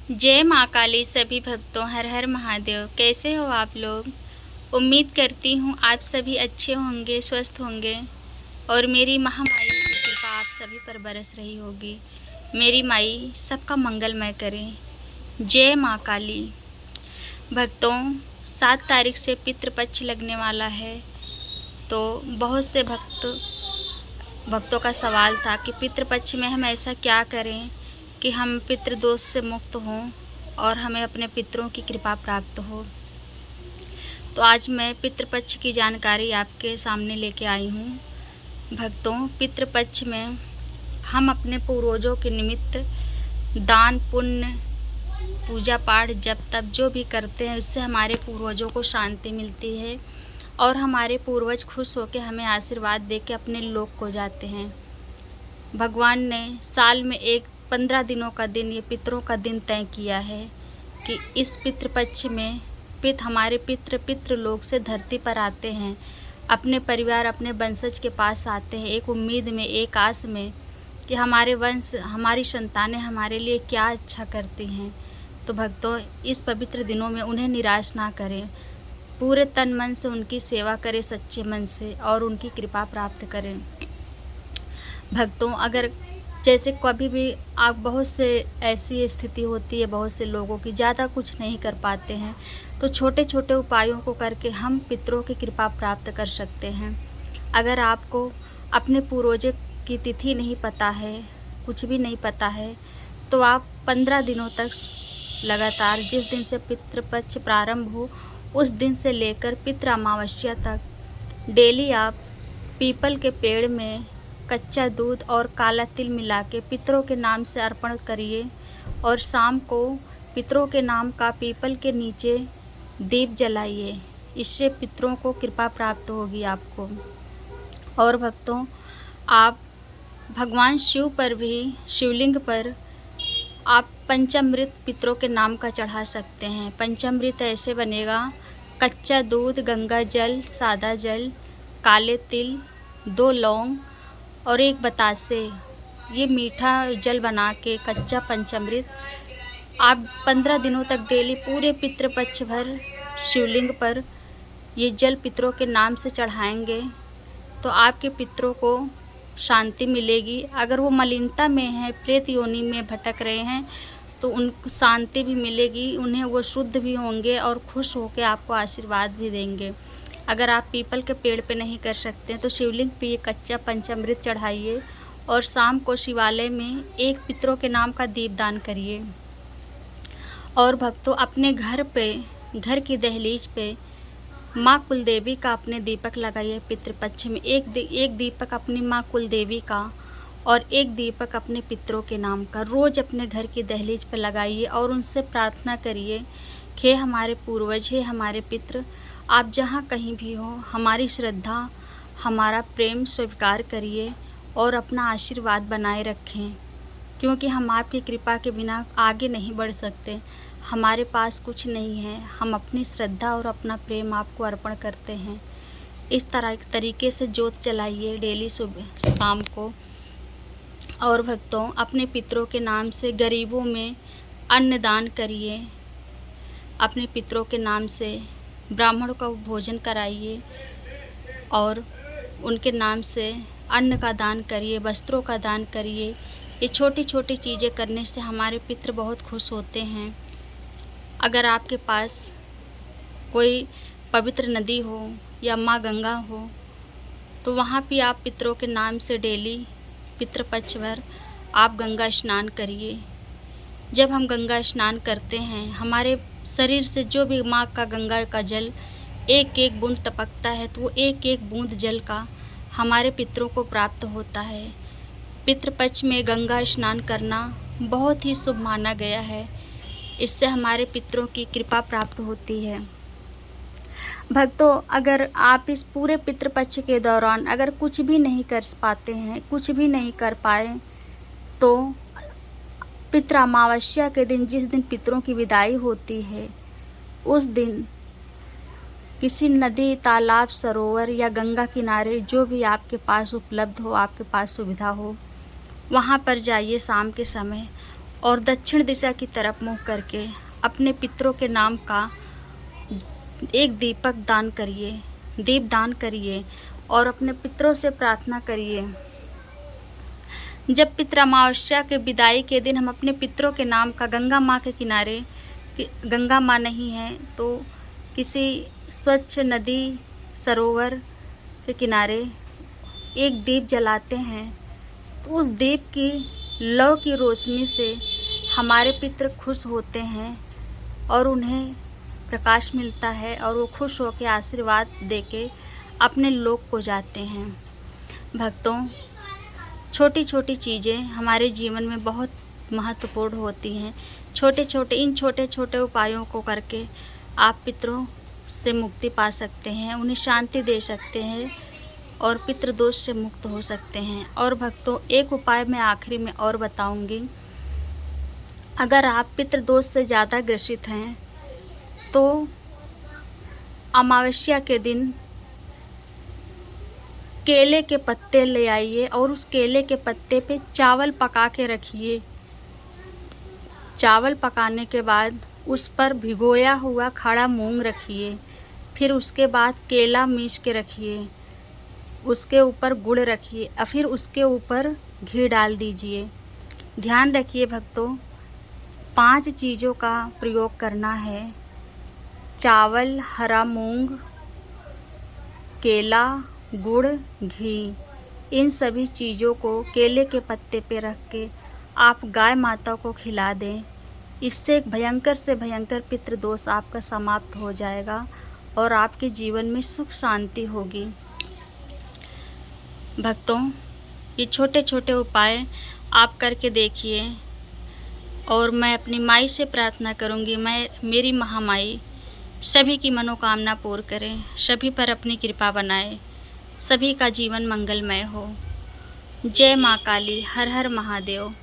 जय माँ काली। सभी भक्तों हर हर महादेव। कैसे हो आप लोग? उम्मीद करती हूँ आप सभी अच्छे होंगे, स्वस्थ होंगे और मेरी महामाई की कृपा आप सभी पर बरस रही होगी। मेरी माई सबका मंगलमय करे। जय माँ काली। भक्तों, 7 तारीख से पितृपक्ष लगने वाला है, तो बहुत से भक्तों का सवाल था कि पितृपक्ष में हम ऐसा क्या करें कि हम पितृदोष से मुक्त हों और हमें अपने पितरों की कृपा प्राप्त हो। तो आज मैं पितृपक्ष की जानकारी आपके सामने लेके आई हूँ। भक्तों, पितृपक्ष में हम अपने पूर्वजों के निमित्त दान पुण्य, पूजा पाठ, जप तप जो भी करते हैं, उससे हमारे पूर्वजों को शांति मिलती है और हमारे पूर्वज खुश होकर हमें आशीर्वाद दे के अपने लोक को जाते हैं। भगवान ने साल में एक 15 दिनों का दिन, ये पितरों का दिन तय किया है कि इस पितृपक्ष में हमारे पितृ लोक से धरती पर आते हैं, अपने परिवार अपने वंशज के पास आते हैं, एक उम्मीद में, एक आस में कि हमारे वंश, हमारी संतानें हमारे लिए क्या अच्छा करती हैं। तो भक्तों, इस पवित्र दिनों में उन्हें निराश ना करें, पूरे तन मन से उनकी सेवा करें, सच्चे मन से, और उनकी कृपा प्राप्त करें। भक्तों, अगर जैसे कभी भी आप, बहुत से ऐसी स्थिति होती है बहुत से लोगों की, ज़्यादा कुछ नहीं कर पाते हैं, तो छोटे छोटे उपायों को करके हम पितरों की कृपा प्राप्त कर सकते हैं। अगर आपको अपने पूर्वजों की तिथि नहीं पता है, कुछ भी नहीं पता है, तो आप 15 दिनों तक लगातार, जिस दिन से पितृपक्ष प्रारंभ हो उस दिन से लेकर पितृ अमावस्या तक डेली आप पीपल के पेड़ में कच्चा दूध और काला तिल मिला के पितरों के नाम से अर्पण करिए और शाम को पितरों के नाम का पीपल के नीचे दीप जलाइए। इससे पितरों को कृपा प्राप्त होगी आपको। और भक्तों, आप भगवान शिव पर भी, शिवलिंग पर आप पंचामृत पितरों के नाम का चढ़ा सकते हैं। पंचामृत ऐसे बनेगा: कच्चा दूध, गंगा जल, सादा जल, काले तिल, 2 लौंग और 1 बतासे। ये मीठा जल बना के कच्चा पंचामृत आप 15 दिनों तक डेली पूरे पितृपक्ष भर शिवलिंग पर ये जल पितरों के नाम से चढ़ाएंगे तो आपके पितरों को शांति मिलेगी। अगर वो मलिनता में है, प्रेत योनि में भटक रहे हैं, तो उनको शांति भी मिलेगी, उन्हें वो शुद्ध भी होंगे और खुश होकर आपको आशीर्वाद भी देंगे। अगर आप पीपल के पेड़ पे नहीं कर सकते तो शिवलिंग पे ये कच्चा पंचामृत चढ़ाइए और शाम को शिवालय में 1 पितरों के नाम का दीपदान करिए। और भक्तों, अपने घर पे, घर की दहलीज पे माँ कुलदेवी का अपने दीपक लगाइए। पितृपक्ष में एक दीपक अपनी माँ कुलदेवी का और 1 दीपक अपने पितरों के नाम का रोज़ अपने घर की दहलीज पर लगाइए और उनसे प्रार्थना करिए कि हमारे पूर्वज, हे हमारे पितृ, आप जहाँ कहीं भी हो, हमारी श्रद्धा, हमारा प्रेम स्वीकार करिए और अपना आशीर्वाद बनाए रखें, क्योंकि हम आपकी कृपा के बिना आगे नहीं बढ़ सकते। हमारे पास कुछ नहीं है, हम अपनी श्रद्धा और अपना प्रेम आपको अर्पण करते हैं। इस तरीके से जोत जलाइए डेली सुबह शाम को। और भक्तों, अपने पितरों के नाम से गरीबों में अन्नदान करिए, अपने पितरों के नाम से ब्राह्मणों का भोजन कराइए और उनके नाम से अन्न का दान करिए, वस्त्रों का दान करिए। ये छोटी छोटी चीज़ें करने से हमारे पितृ बहुत खुश होते हैं। अगर आपके पास कोई पवित्र नदी हो या माँ गंगा हो, तो वहाँ भी आप पितरों के नाम से डेली पितृपक्ष भर आप गंगा स्नान करिए। जब हम गंगा स्नान करते हैं, हमारे शरीर से जो भी माँ का गंगा का जल 1-1 बूंद टपकता है, तो वो 1-1 बूंद जल का हमारे पितरों को प्राप्त होता है। पितृपक्ष में गंगा स्नान करना बहुत ही शुभ माना गया है। इससे हमारे पितरों की कृपा प्राप्त होती है। भक्तों, अगर आप इस पूरे पितृपक्ष के दौरान अगर कुछ भी नहीं कर पाते हैं, कुछ भी नहीं कर पाए, तो पितृ अमावस्या के दिन, जिस दिन पितरों की विदाई होती है, उस दिन किसी नदी, तालाब, सरोवर या गंगा किनारे, जो भी आपके पास उपलब्ध हो, आपके पास सुविधा हो, वहाँ पर जाइए शाम के समय और दक्षिण दिशा की तरफ मुँह करके अपने पितरों के नाम का एक दीप दान करिए और अपने पितरों से प्रार्थना करिए। जब पितृ अमावस्या के विदाई के दिन हम अपने पितरों के नाम का गंगा माँ के किनारे, गंगा माँ नहीं है तो किसी स्वच्छ नदी सरोवर के किनारे एक दीप जलाते हैं, तो उस दीप की लौ की रोशनी से हमारे पितृ खुश होते हैं और उन्हें प्रकाश मिलता है और वो खुश होकर आशीर्वाद देके अपने लोक को जाते हैं। भक्तों, छोटी छोटी चीज़ें हमारे जीवन में बहुत महत्वपूर्ण होती हैं। इन छोटे छोटे उपायों को करके आप पितरों से मुक्ति पा सकते हैं, उन्हें शांति दे सकते हैं और पितृदोष से मुक्त हो सकते हैं। और भक्तों, एक उपाय मैं आखिरी में और बताऊंगी। अगर आप पितृदोष से ज़्यादा ग्रसित हैं तो अमावस्या के दिन केले के पत्ते ले आइए और उस केले के पत्ते पे चावल पका के रखिए। चावल पकाने के बाद उस पर भिगोया हुआ खड़ा मूंग रखिए। फिर उसके बाद केला मीस के रखिए, उसके ऊपर गुड़ रखिए और फिर उसके ऊपर घी डाल दीजिए। ध्यान रखिए भक्तों, 5 चीज़ों का प्रयोग करना है। चावल, हरा मूंग, केला, गुड़, घी, इन सभी चीज़ों को केले के पत्ते पे रख के आप गाय माता को खिला दें। इससे भयंकर से भयंकर पितृदोष आपका समाप्त हो जाएगा और आपके जीवन में सुख शांति होगी। भक्तों, ये छोटे छोटे उपाय आप करके देखिए और मैं अपनी माई से प्रार्थना करूँगी, मेरी महामाई सभी की मनोकामना पूर्ण करे, सभी पर अपनी कृपा बनाए, सभी का जीवन मंगलमय हो। जय माँ काली, हर हर महादेव।